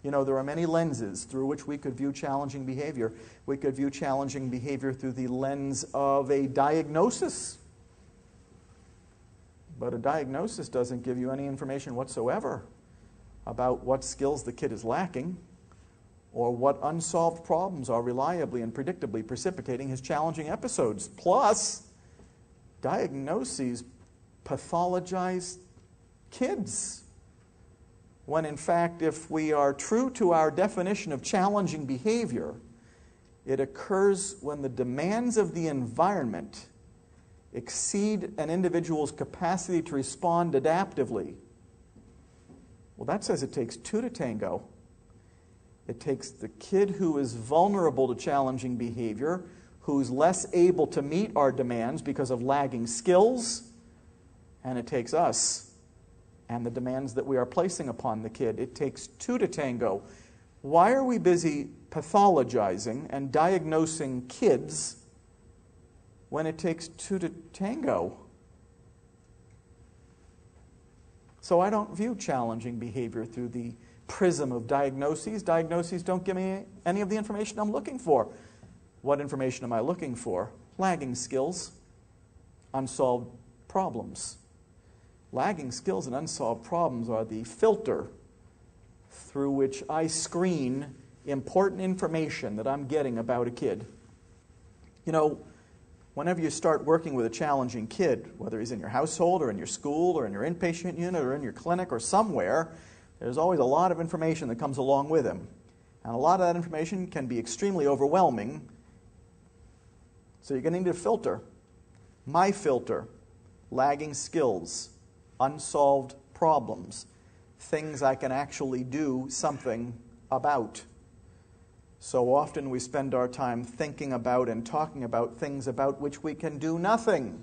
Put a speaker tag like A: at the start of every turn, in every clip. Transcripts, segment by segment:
A: You know, there are many lenses through which we could view challenging behavior. We could view challenging behavior through the lens of a diagnosis. But a diagnosis doesn't give you any information whatsoever about what skills the kid is lacking or what unsolved problems are reliably and predictably precipitating his challenging episodes. Plus, diagnoses pathologize kids, when in fact, if we are true to our definition of challenging behavior, it occurs when the demands of the environment exceed an individual's capacity to respond adaptively. Well, that says it takes two to tango. It takes the kid who is vulnerable to challenging behavior, who's less able to meet our demands because of lagging skills, and it takes us and the demands that we are placing upon the kid. It takes two to tango. Why are we busy pathologizing and diagnosing kids when it takes two to tango? So I don't view challenging behavior through the prism of diagnoses. Diagnoses don't give me any of the information I'm looking for. What information am I looking for? Lagging skills, unsolved problems. Lagging skills and unsolved problems are the filter through which I screen important information that I'm getting about a kid. You know, whenever you start working with a challenging kid, whether he's in your household or in your school or in your inpatient unit or in your clinic or somewhere, there's always a lot of information that comes along with him. And a lot of that information can be extremely overwhelming. So you're going to need a filter. My filter: lagging skills, unsolved problems, things I can actually do something about. So often we spend our time thinking about and talking about things about which we can do nothing.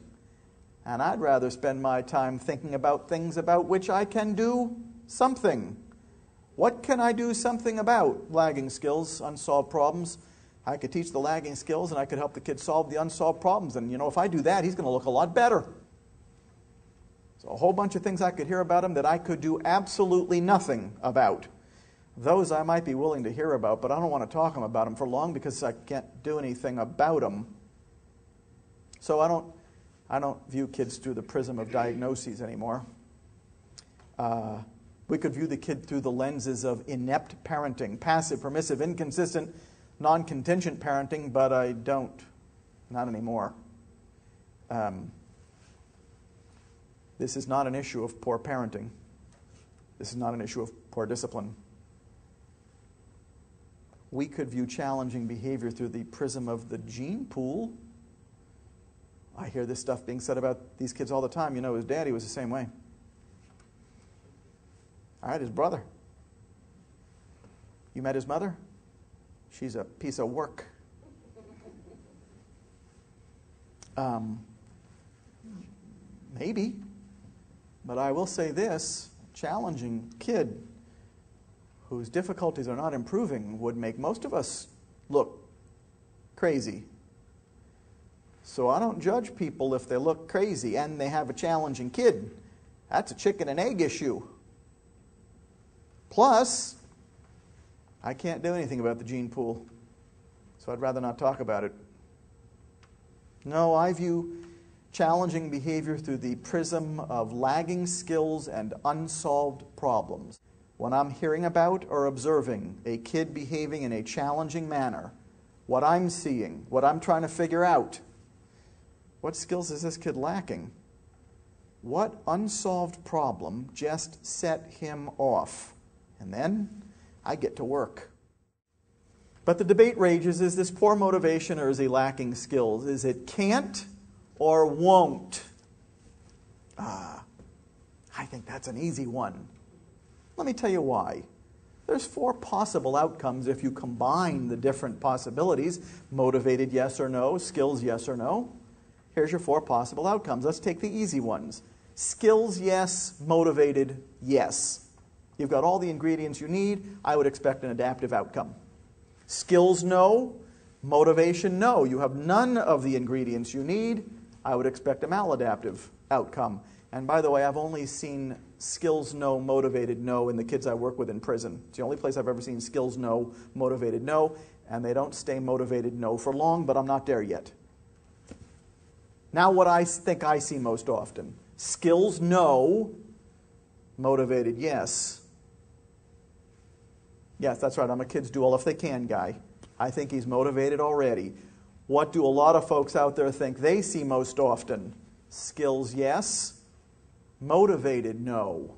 A: And I'd rather spend my time thinking about things about which I can do something. What can I do something about? Lagging skills, unsolved problems. I could teach the lagging skills and I could help the kid solve the unsolved problems. And you know, if I do that, he's going to look a lot better. So a whole bunch of things I could hear about him that I could do absolutely nothing about. Those I might be willing to hear about, but I don't want to talk about them for long because I can't do anything about them. So I don't view kids through the prism of diagnoses anymore. We could view the kid through the lenses of inept parenting, passive, permissive, inconsistent, non-contingent parenting, but I don't. Not anymore. This is not an issue of poor parenting. This is not an issue of poor discipline. We could view challenging behavior through the prism of the gene pool. I hear this stuff being said about these kids all the time. You know, his daddy was the same way. All right, his brother. You met his mother? She's a piece of work. Maybe. But I will say this, challenging kid whose difficulties are not improving would make most of us look crazy. So I don't judge people if they look crazy and they have a challenging kid. That's a chicken and egg issue. Plus, I can't do anything about the gene pool, so I'd rather not talk about it. No, I view challenging behavior through the prism of lagging skills and unsolved problems. When I'm hearing about or observing a kid behaving in a challenging manner, what I'm seeing, what I'm trying to figure out, what skills is this kid lacking? What unsolved problem just set him off? And then I get to work. But the debate rages, is this poor motivation or is he lacking skills? Is it can't or won't? I think that's an easy one. Let me tell you why. There's 4 possible outcomes if you combine the different possibilities. Motivated, yes or no. Skills, yes or no. Here's your 4 possible outcomes. Let's take the easy ones. Skills, yes. Motivated, yes. You've got all the ingredients you need. I would expect an adaptive outcome. Skills, no. Motivation, no. You have none of the ingredients you need. I would expect a maladaptive outcome. And by the way, I've only seen skills no, motivated no in the kids I work with in prison. It's the only place I've ever seen skills no, motivated no, and they don't stay motivated no for long, but I'm not there yet. Now what I think I see most often. Skills no, motivated yes. Yes, that's right, I'm a kids do all if they can guy. I think he's motivated already. What do a lot of folks out there think they see most often? Skills yes, motivated no.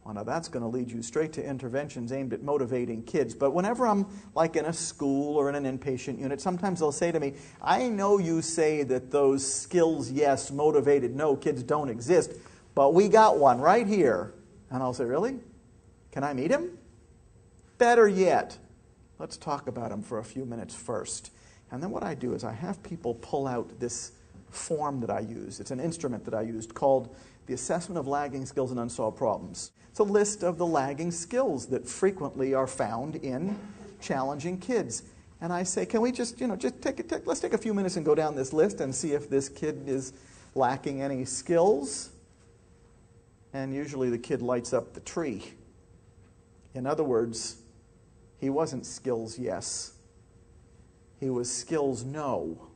A: Well, now that's going to lead you straight to interventions aimed at motivating kids. But whenever I'm like in a school or in an inpatient unit, sometimes they'll say to me, I know you say that those skills yes, motivated no kids don't exist, but we got one right here. And I'll say, really? Can I meet him? Better yet, let's talk about him for a few minutes first. And then what I do is I have people pull out this form that I use. It's an instrument that I used called the Assessment of Lagging Skills and Unsolved Problems. It's a list of the lagging skills that frequently are found in challenging kids. And I say, can we just let's take a few minutes and go down this list and see if this kid is lacking any skills? And usually the kid lights up the tree. In other words, he wasn't skills yes. He was skills no.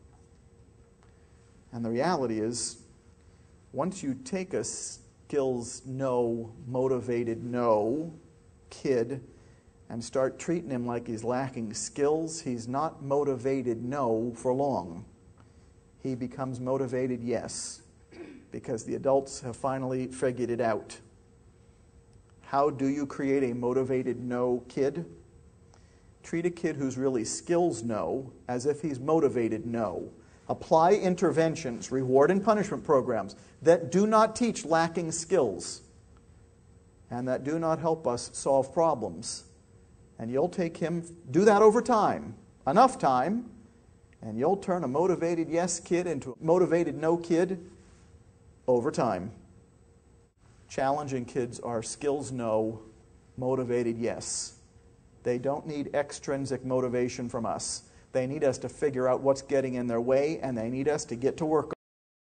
A: And the reality is, once you take a skills no, motivated no kid and start treating him like he's lacking skills, he's not motivated no for long. He becomes motivated yes, because the adults have finally figured it out. How do you create a motivated no kid? Treat a kid who's really skills no as if he's motivated no. Apply interventions, reward and punishment programs that do not teach lacking skills and that do not help us solve problems. And you'll take him, do that over time, enough time, and you'll turn a motivated yes kid into a motivated no kid over time. Challenging kids are skills no, motivated yes. They don't need extrinsic motivation from us. They need us to figure out what's getting in their way, and they need us to get to work